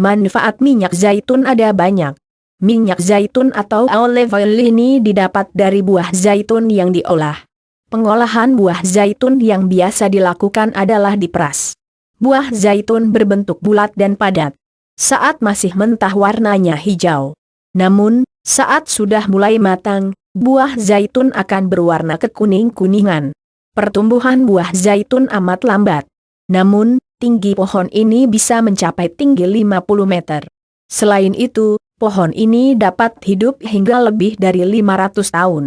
Manfaat minyak zaitun ada banyak. Minyak zaitun atau olive oil ini didapat dari buah zaitun yang diolah. Pengolahan buah zaitun yang biasa dilakukan adalah diperas. Buah zaitun berbentuk bulat dan padat. Saat masih mentah warnanya hijau. Namun, saat sudah mulai matang, buah zaitun akan berwarna kekuning-kuningan. Pertumbuhan buah zaitun amat lambat. Namun, tinggi pohon ini bisa mencapai tinggi 50 meter. Selain itu, pohon ini dapat hidup hingga lebih dari 500 tahun.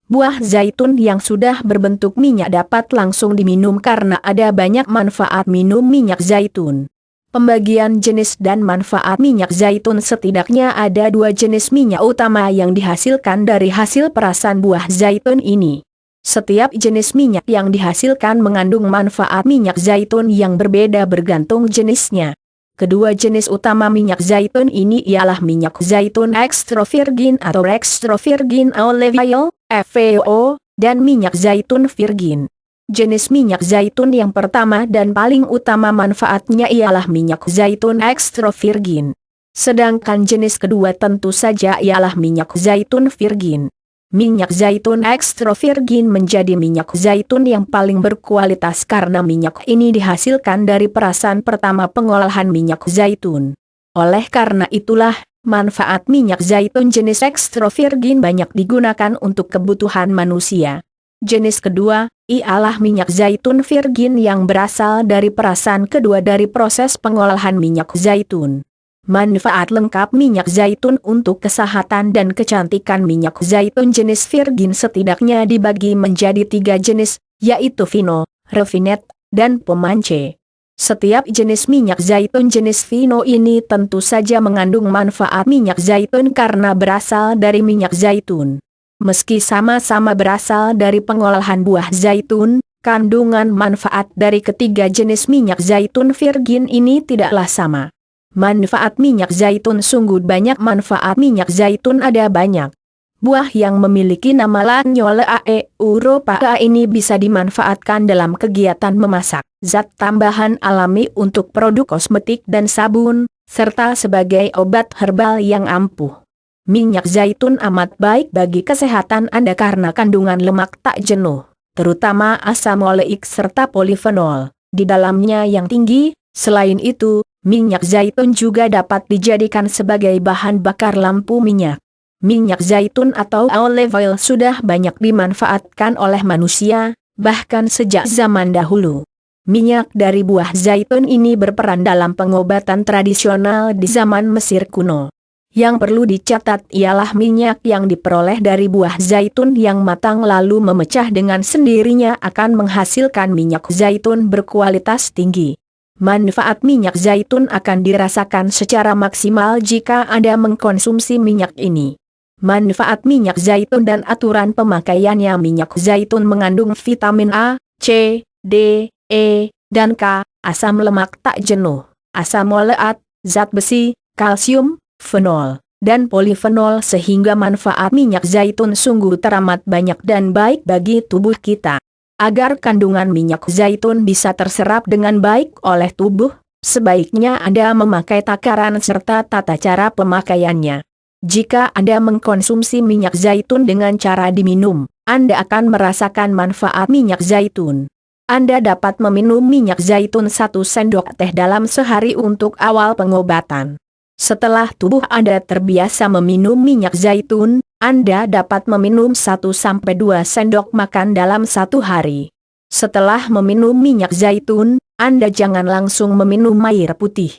Buah zaitun yang sudah berbentuk minyak dapat langsung diminum karena ada banyak manfaat minum minyak zaitun. Pembagian jenis dan manfaat minyak zaitun setidaknya ada 2 jenis minyak utama yang dihasilkan dari hasil perasan buah zaitun ini. Setiap jenis minyak yang dihasilkan mengandung manfaat minyak zaitun yang berbeda bergantung jenisnya. Kedua jenis utama minyak zaitun ini ialah minyak zaitun extra virgin atau extra virgin olive oil, (FVO), dan minyak zaitun virgin. Jenis minyak zaitun yang pertama dan paling utama manfaatnya ialah minyak zaitun extra virgin. Sedangkan jenis kedua tentu saja ialah minyak zaitun virgin. Minyak zaitun extra virgin menjadi minyak zaitun yang paling berkualitas karena minyak ini dihasilkan dari perasan pertama pengolahan minyak zaitun. Oleh karena itulah, manfaat minyak zaitun jenis extra virgin banyak digunakan untuk kebutuhan manusia. Jenis kedua, ialah minyak zaitun virgin yang berasal dari perasan kedua dari proses pengolahan minyak zaitun. Manfaat lengkap minyak zaitun untuk kesehatan dan kecantikan minyak zaitun jenis virgin setidaknya dibagi menjadi 3 jenis, yaitu vino, refined, dan pomance. Setiap jenis minyak zaitun jenis vino ini tentu saja mengandung manfaat minyak zaitun karena berasal dari minyak zaitun. Meski sama-sama berasal dari pengolahan buah zaitun, kandungan manfaat dari ketiga jenis minyak zaitun virgin ini tidaklah sama. Manfaat minyak zaitun sungguh banyak. Manfaat minyak zaitun ada banyak. Buah yang memiliki nama Lanyoleae europaea ini bisa dimanfaatkan dalam kegiatan memasak, zat tambahan alami untuk produk kosmetik dan sabun, serta sebagai obat herbal yang ampuh. Minyak zaitun amat baik bagi kesehatan Anda karena kandungan lemak tak jenuh, terutama asam oleik serta polifenol di dalamnya yang tinggi. Selain itu, minyak zaitun juga dapat dijadikan sebagai bahan bakar lampu minyak. Minyak zaitun atau olive oil sudah banyak dimanfaatkan oleh manusia, bahkan sejak zaman dahulu. Minyak dari buah zaitun ini berperan dalam pengobatan tradisional di zaman Mesir kuno. Yang perlu dicatat ialah minyak yang diperoleh dari buah zaitun yang matang lalu memecah dengan sendirinya akan menghasilkan minyak zaitun berkualitas tinggi. Manfaat minyak zaitun akan dirasakan secara maksimal jika Anda mengkonsumsi minyak ini. Manfaat minyak zaitun dan aturan pemakaiannya. Minyak zaitun mengandung vitamin A, C, D, E, dan K, asam lemak tak jenuh, asam oleat, zat besi, kalsium, fenol, dan polifenol sehingga manfaat minyak zaitun sungguh teramat banyak dan baik bagi tubuh kita. Agar kandungan minyak zaitun bisa terserap dengan baik oleh tubuh, sebaiknya Anda memakai takaran serta tata cara pemakaiannya. Jika Anda mengkonsumsi minyak zaitun dengan cara diminum, Anda akan merasakan manfaat minyak zaitun. Anda dapat meminum minyak zaitun 1 sendok teh dalam sehari untuk awal pengobatan. Setelah tubuh Anda terbiasa meminum minyak zaitun, Anda dapat meminum 1-2 sendok makan dalam 1 hari. Setelah meminum minyak zaitun, Anda jangan langsung meminum air putih.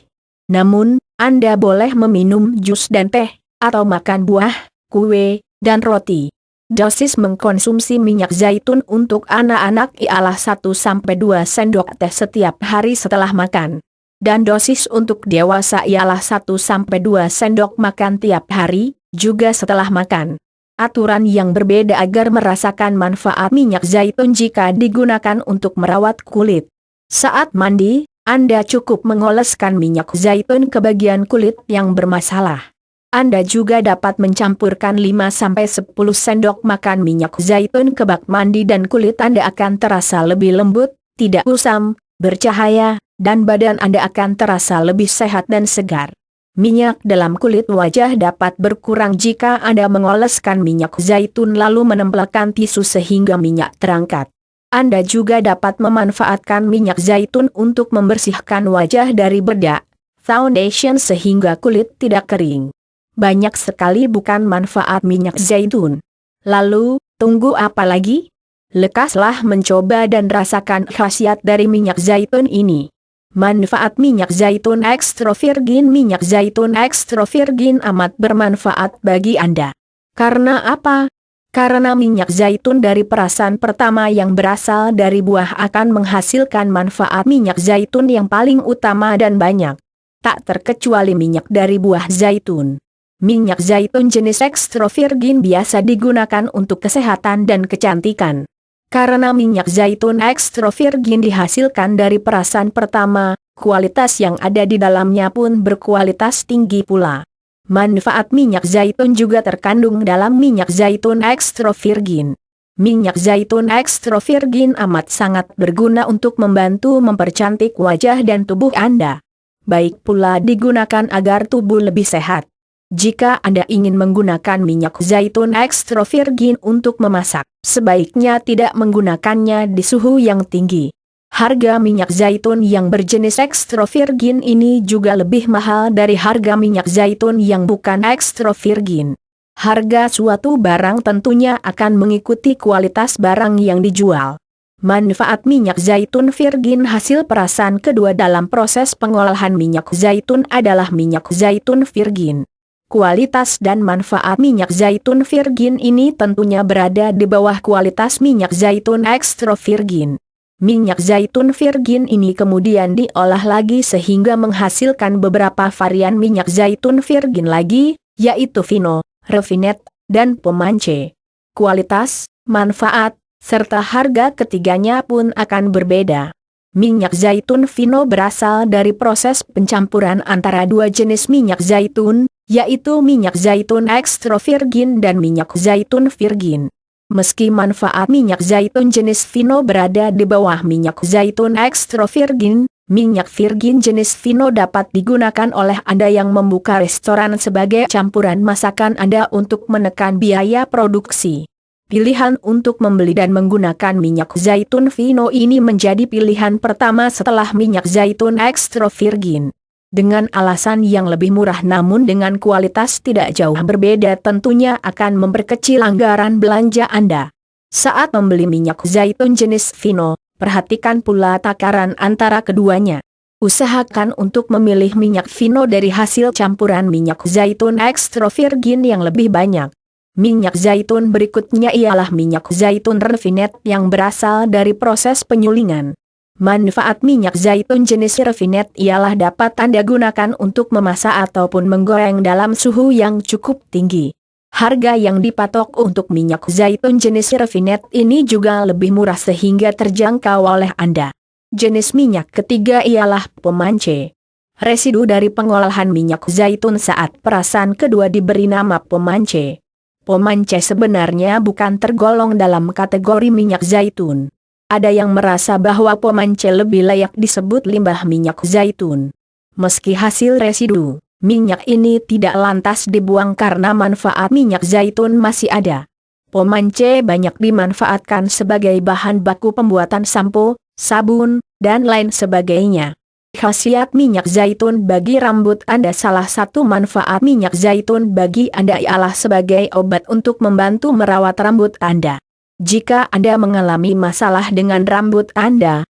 Namun, Anda boleh meminum jus dan teh, atau makan buah, kue, dan roti. Dosis mengkonsumsi minyak zaitun untuk anak-anak ialah 1-2 sendok teh setiap hari setelah makan. Dan dosis untuk dewasa ialah 1-2 sendok makan tiap hari, juga setelah makan. Aturan yang berbeda agar merasakan manfaat minyak zaitun jika digunakan untuk merawat kulit. Saat mandi, Anda cukup mengoleskan minyak zaitun ke bagian kulit yang bermasalah. Anda juga dapat mencampurkan 5-10 sendok makan minyak zaitun ke bak mandi dan kulit Anda akan terasa lebih lembut, tidak kusam, bercahaya, dan badan Anda akan terasa lebih sehat dan segar. Minyak dalam kulit wajah dapat berkurang jika Anda mengoleskan minyak zaitun lalu menempelkan tisu sehingga minyak terangkat. Anda juga dapat memanfaatkan minyak zaitun untuk membersihkan wajah dari bedak, foundation sehingga kulit tidak kering. Banyak sekali bukan manfaat minyak zaitun. Lalu, tunggu apa lagi? Lekaslah mencoba dan rasakan khasiat dari minyak zaitun ini. Manfaat minyak zaitun ekstra virgin. Minyak zaitun ekstra virgin amat bermanfaat bagi Anda. Karena apa? Karena minyak zaitun dari perasan pertama yang berasal dari buah akan menghasilkan manfaat minyak zaitun yang paling utama dan banyak. Tak terkecuali minyak dari buah zaitun. Minyak zaitun jenis ekstra virgin biasa digunakan untuk kesehatan dan kecantikan. Karena minyak zaitun ekstra virgin dihasilkan dari perasan pertama, kualitas yang ada di dalamnya pun berkualitas tinggi pula. Manfaat minyak zaitun juga terkandung dalam minyak zaitun ekstra virgin. Minyak zaitun ekstra virgin amat sangat berguna untuk membantu mempercantik wajah dan tubuh Anda. Baik pula digunakan agar tubuh lebih sehat. Jika Anda ingin menggunakan minyak zaitun ekstra virgin untuk memasak, sebaiknya tidak menggunakannya di suhu yang tinggi. Harga minyak zaitun yang berjenis ekstra virgin ini juga lebih mahal dari harga minyak zaitun yang bukan ekstra virgin. Harga suatu barang tentunya akan mengikuti kualitas barang yang dijual. Manfaat minyak zaitun virgin hasil perasan kedua dalam proses pengolahan minyak zaitun adalah minyak zaitun virgin. Kualitas dan manfaat minyak zaitun virgin ini tentunya berada di bawah kualitas minyak zaitun ekstra virgin. Minyak zaitun virgin ini kemudian diolah lagi sehingga menghasilkan beberapa varian minyak zaitun virgin lagi, yaitu fino, refined, dan pomance. Kualitas, manfaat, serta harga ketiganya pun akan berbeda. Minyak zaitun fino berasal dari proses pencampuran antara dua jenis minyak zaitun, yaitu minyak zaitun ekstra virgin dan minyak zaitun virgin. Meski manfaat minyak zaitun jenis fino berada di bawah minyak zaitun ekstra virgin, minyak virgin jenis fino dapat digunakan oleh Anda yang membuka restoran sebagai campuran masakan Anda untuk menekan biaya produksi. Pilihan untuk membeli dan menggunakan minyak zaitun fino ini menjadi pilihan pertama setelah minyak zaitun ekstra virgin. Dengan alasan yang lebih murah namun dengan kualitas tidak jauh berbeda tentunya akan memperkecil anggaran belanja Anda. Saat membeli minyak zaitun jenis fino, perhatikan pula takaran antara keduanya. Usahakan untuk memilih minyak fino dari hasil campuran minyak zaitun ekstra virgin yang lebih banyak. Minyak zaitun berikutnya ialah minyak zaitun refined yang berasal dari proses penyulingan. Manfaat minyak zaitun jenis refined ialah dapat Anda gunakan untuk memasak ataupun menggoreng dalam suhu yang cukup tinggi. Harga yang dipatok untuk minyak zaitun jenis refined ini juga lebih murah sehingga terjangkau oleh Anda. Jenis minyak ketiga ialah pomance. Residu dari pengolahan minyak zaitun saat perasan kedua diberi nama pomance. Pomance sebenarnya bukan tergolong dalam kategori minyak zaitun. Ada yang merasa bahwa pomance lebih layak disebut limbah minyak zaitun. Meski hasil residu, minyak ini tidak lantas dibuang karena manfaat minyak zaitun masih ada. Pomance banyak dimanfaatkan sebagai bahan baku pembuatan sampo, sabun, dan lain sebagainya. Khasiat minyak zaitun bagi rambut Anda. Salah satu manfaat minyak zaitun bagi Anda ialah sebagai obat untuk membantu merawat rambut Anda. Jika Anda mengalami masalah dengan rambut Anda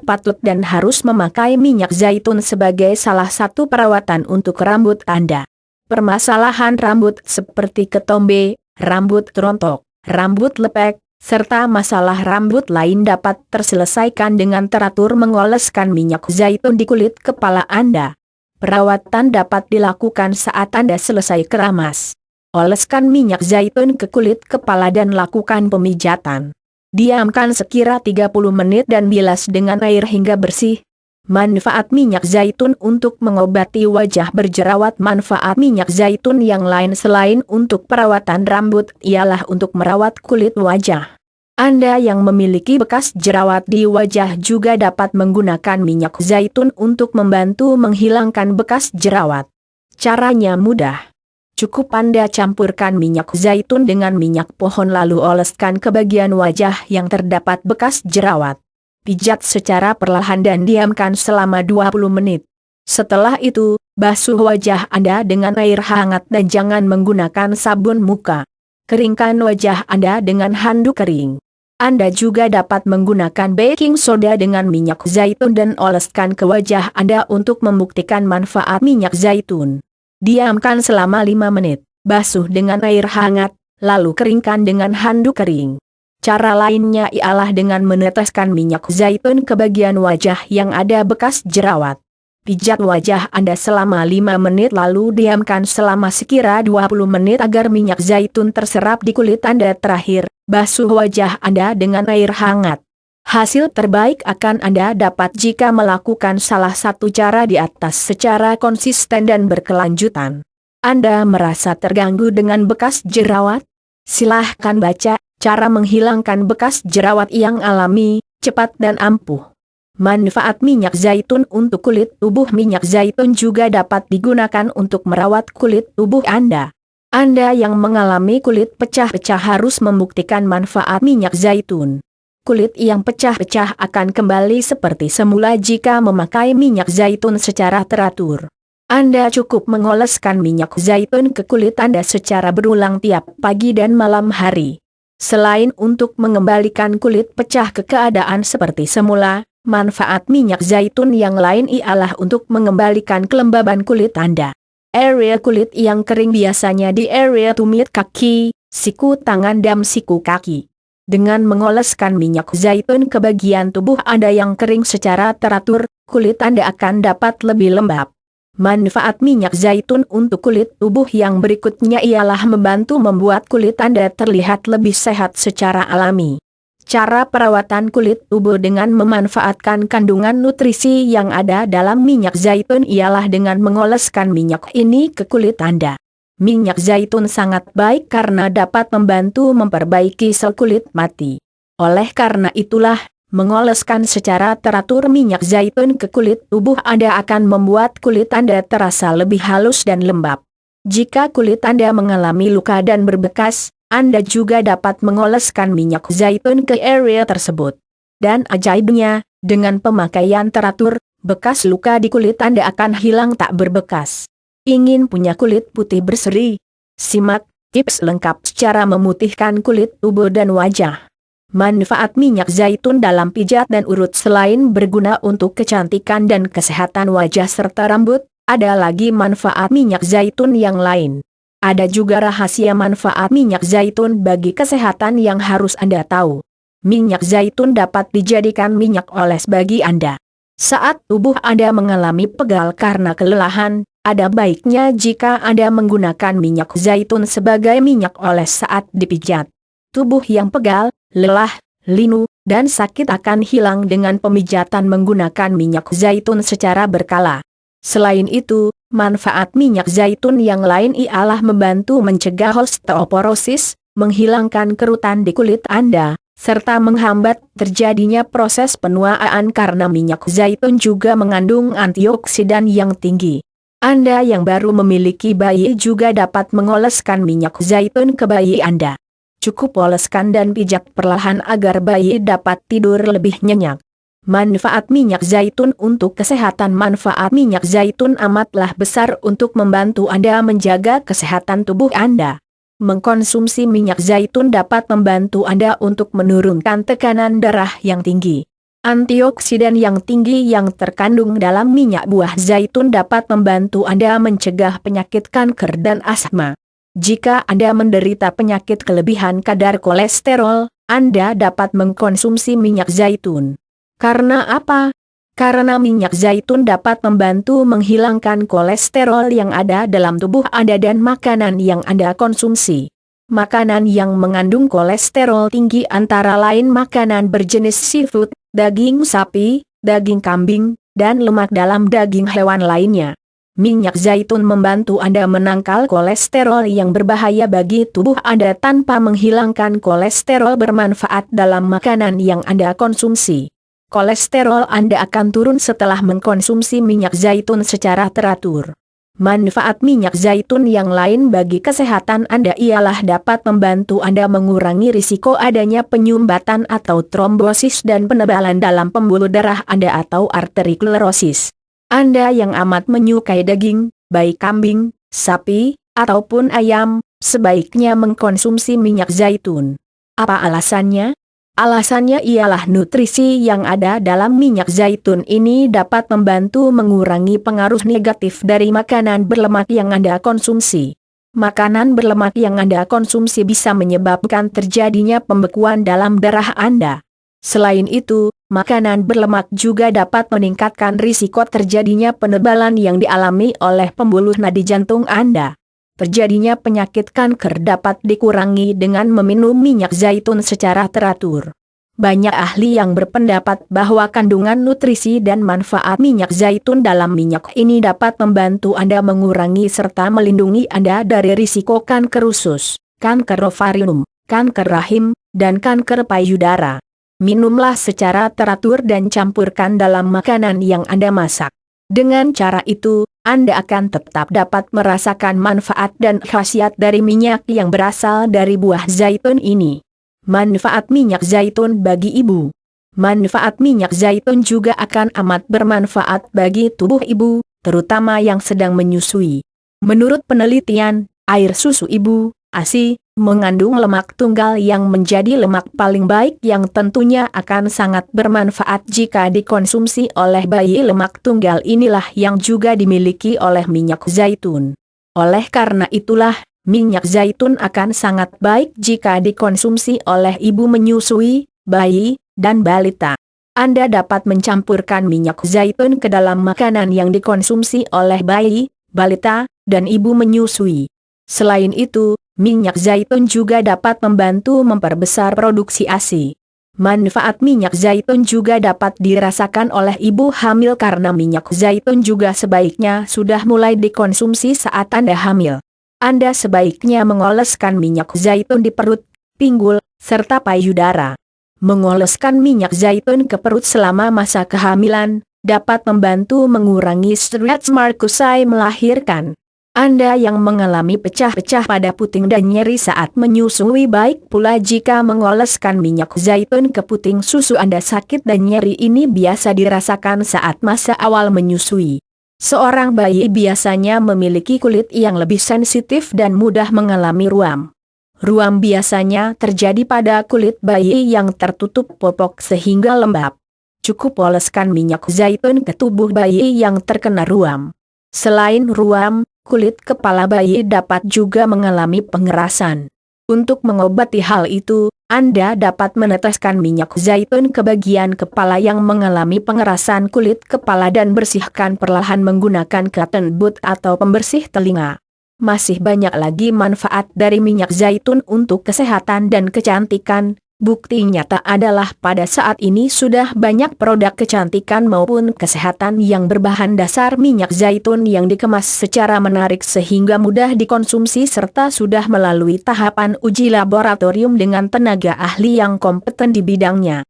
patut dan harus memakai minyak zaitun sebagai salah satu perawatan untuk rambut Anda. Permasalahan rambut seperti ketombe, rambut rontok, rambut lepek, serta masalah rambut lain dapat terselesaikan dengan teratur mengoleskan minyak zaitun di kulit kepala Anda. Perawatan dapat dilakukan saat Anda selesai keramas. Oleskan minyak zaitun ke kulit kepala dan lakukan pemijatan. Diamkan sekira 30 menit dan bilas dengan air hingga bersih. Manfaat minyak zaitun untuk mengobati wajah berjerawat. Manfaat minyak zaitun yang lain selain untuk perawatan rambut ialah untuk merawat kulit wajah. Anda yang memiliki bekas jerawat di wajah juga dapat menggunakan minyak zaitun untuk membantu menghilangkan bekas jerawat. Caranya mudah. Cukup Anda campurkan minyak zaitun dengan minyak pohon lalu oleskan ke bagian wajah yang terdapat bekas jerawat. Pijat secara perlahan dan diamkan selama 20 menit. Setelah itu, basuh wajah Anda dengan air hangat dan jangan menggunakan sabun muka. Keringkan wajah Anda dengan handuk kering. Anda juga dapat menggunakan baking soda dengan minyak zaitun dan oleskan ke wajah Anda untuk membuktikan manfaat minyak zaitun. Diamkan selama 5 menit, basuh dengan air hangat, lalu keringkan dengan handuk kering. Cara lainnya ialah dengan meneteskan minyak zaitun ke bagian wajah yang ada bekas jerawat. Pijat wajah Anda selama 5 menit lalu diamkan selama sekira 20 menit agar minyak zaitun terserap di kulit Anda. Terakhir, basuh wajah Anda dengan air hangat. Hasil terbaik akan Anda dapat jika melakukan salah satu cara di atas secara konsisten dan berkelanjutan. Anda merasa terganggu dengan bekas jerawat? Silahkan baca cara menghilangkan bekas jerawat yang alami, cepat dan ampuh. Manfaat minyak zaitun untuk kulit tubuh. Minyak zaitun juga dapat digunakan untuk merawat kulit tubuh Anda. Anda yang mengalami kulit pecah-pecah harus membuktikan manfaat minyak zaitun. Kulit yang pecah-pecah akan kembali seperti semula jika memakai minyak zaitun secara teratur. Anda cukup mengoleskan minyak zaitun ke kulit Anda secara berulang tiap pagi dan malam hari. Selain untuk mengembalikan kulit pecah ke keadaan seperti semula, manfaat minyak zaitun yang lain ialah untuk mengembalikan kelembaban kulit Anda. Area kulit yang kering biasanya di area tumit kaki, siku tangan dan siku kaki. Dengan mengoleskan minyak zaitun ke bagian tubuh Anda yang kering secara teratur, kulit Anda akan dapat lebih lembab. Manfaat minyak zaitun untuk kulit tubuh yang berikutnya ialah membantu membuat kulit Anda terlihat lebih sehat secara alami. Cara perawatan kulit tubuh dengan memanfaatkan kandungan nutrisi yang ada dalam minyak zaitun ialah dengan mengoleskan minyak ini ke kulit Anda. Minyak zaitun sangat baik karena dapat membantu memperbaiki sel kulit mati. Oleh karena itulah, mengoleskan secara teratur minyak zaitun ke kulit tubuh Anda akan membuat kulit Anda terasa lebih halus dan lembab. Jika kulit Anda mengalami luka dan berbekas, Anda juga dapat mengoleskan minyak zaitun ke area tersebut. Dan ajaibnya, dengan pemakaian teratur, bekas luka di kulit Anda akan hilang tak berbekas. Ingin punya kulit putih berseri? Simak tips lengkap cara memutihkan kulit tubuh dan wajah. Manfaat minyak zaitun dalam pijat dan urut. Selain berguna untuk kecantikan dan kesehatan wajah serta rambut, ada lagi manfaat minyak zaitun yang lain. Ada juga rahasia manfaat minyak zaitun bagi kesehatan yang harus Anda tahu. Minyak zaitun dapat dijadikan minyak oles bagi Anda. Saat tubuh Anda mengalami pegal karena kelelahan, ada baiknya jika Anda menggunakan minyak zaitun sebagai minyak oles saat dipijat. Tubuh yang pegal, lelah, linu, dan sakit akan hilang dengan pemijatan menggunakan minyak zaitun secara berkala. Selain itu, manfaat minyak zaitun yang lain ialah membantu mencegah osteoporosis, menghilangkan kerutan di kulit Anda, serta menghambat terjadinya proses penuaan karena minyak zaitun juga mengandung antioksidan yang tinggi. Anda yang baru memiliki bayi juga dapat mengoleskan minyak zaitun ke bayi Anda. Cukup oleskan dan pijat perlahan agar bayi dapat tidur lebih nyenyak. Manfaat minyak zaitun untuk kesehatan. Manfaat minyak zaitun amatlah besar untuk membantu Anda menjaga kesehatan tubuh Anda. Mengkonsumsi minyak zaitun dapat membantu Anda untuk menurunkan tekanan darah yang tinggi. Antioksidan yang tinggi yang terkandung dalam minyak buah zaitun dapat membantu Anda mencegah penyakit kanker dan asma. Jika Anda menderita penyakit kelebihan kadar kolesterol, Anda dapat mengkonsumsi minyak zaitun. Karena apa? Karena minyak zaitun dapat membantu menghilangkan kolesterol yang ada dalam tubuh Anda dan makanan yang Anda konsumsi. Makanan yang mengandung kolesterol tinggi antara lain makanan berjenis seafood, daging sapi, daging kambing, dan lemak dalam daging hewan lainnya. Minyak zaitun membantu Anda menangkal kolesterol yang berbahaya bagi tubuh Anda tanpa menghilangkan kolesterol bermanfaat dalam makanan yang Anda konsumsi. Kolesterol Anda akan turun setelah mengkonsumsi minyak zaitun secara teratur. Manfaat minyak zaitun yang lain bagi kesehatan Anda ialah dapat membantu Anda mengurangi risiko adanya penyumbatan atau trombosis dan penebalan dalam pembuluh darah Anda atau arteriosklerosis. Anda yang amat menyukai daging, baik kambing, sapi, ataupun ayam, sebaiknya mengkonsumsi minyak zaitun. Apa alasannya? Alasannya ialah nutrisi yang ada dalam minyak zaitun ini dapat membantu mengurangi pengaruh negatif dari makanan berlemak yang Anda konsumsi. Makanan berlemak yang Anda konsumsi bisa menyebabkan terjadinya pembekuan dalam darah Anda. Selain itu, makanan berlemak juga dapat meningkatkan risiko terjadinya penebalan yang dialami oleh pembuluh nadi jantung Anda. Terjadinya penyakit kanker dapat dikurangi dengan meminum minyak zaitun secara teratur. Banyak ahli yang berpendapat bahwa kandungan nutrisi dan manfaat minyak zaitun dalam minyak ini dapat membantu Anda mengurangi serta melindungi Anda dari risiko kanker usus, kanker ovarium, kanker rahim, dan kanker payudara. Minumlah secara teratur dan campurkan dalam makanan yang Anda masak. Dengan cara itu, Anda akan tetap dapat merasakan manfaat dan khasiat dari minyak yang berasal dari buah zaitun ini. Manfaat minyak zaitun bagi ibu. Manfaat minyak zaitun juga akan amat bermanfaat bagi tubuh ibu, terutama yang sedang menyusui. Menurut penelitian, air susu ibu, ASI, mengandung lemak tunggal yang menjadi lemak paling baik yang tentunya akan sangat bermanfaat jika dikonsumsi oleh bayi. Lemak tunggal inilah yang juga dimiliki oleh minyak zaitun. Oleh karena itulah, minyak zaitun akan sangat baik jika dikonsumsi oleh ibu menyusui, bayi, dan balita. Anda dapat mencampurkan minyak zaitun ke dalam makanan yang dikonsumsi oleh bayi, balita, dan ibu menyusui. Selain itu, minyak zaitun juga dapat membantu memperbesar produksi ASI. Manfaat minyak zaitun juga dapat dirasakan oleh ibu hamil karena minyak zaitun juga sebaiknya sudah mulai dikonsumsi saat Anda hamil. Anda sebaiknya mengoleskan minyak zaitun di perut, pinggul, serta payudara. Mengoleskan minyak zaitun ke perut selama masa kehamilan dapat membantu mengurangi stres mark usai melahirkan. Anda yang mengalami pecah-pecah pada puting dan nyeri saat menyusui baik pula jika mengoleskan minyak zaitun ke puting susu Anda. Sakit dan nyeri ini biasa dirasakan saat masa awal menyusui. Seorang bayi biasanya memiliki kulit yang lebih sensitif dan mudah mengalami ruam. Ruam biasanya terjadi pada kulit bayi yang tertutup popok sehingga lembab. Cukup oleskan minyak zaitun ke tubuh bayi yang terkena ruam. Selain ruam, kulit kepala bayi dapat juga mengalami pengerasan. Untuk mengobati hal itu, Anda dapat meneteskan minyak zaitun ke bagian kepala yang mengalami pengerasan kulit kepala dan bersihkan perlahan menggunakan cotton bud atau pembersih telinga. Masih banyak lagi manfaat dari minyak zaitun untuk kesehatan dan kecantikan. Bukti nyata adalah pada saat ini sudah banyak produk kecantikan maupun kesehatan yang berbahan dasar minyak zaitun yang dikemas secara menarik sehingga mudah dikonsumsi serta sudah melalui tahapan uji laboratorium dengan tenaga ahli yang kompeten di bidangnya.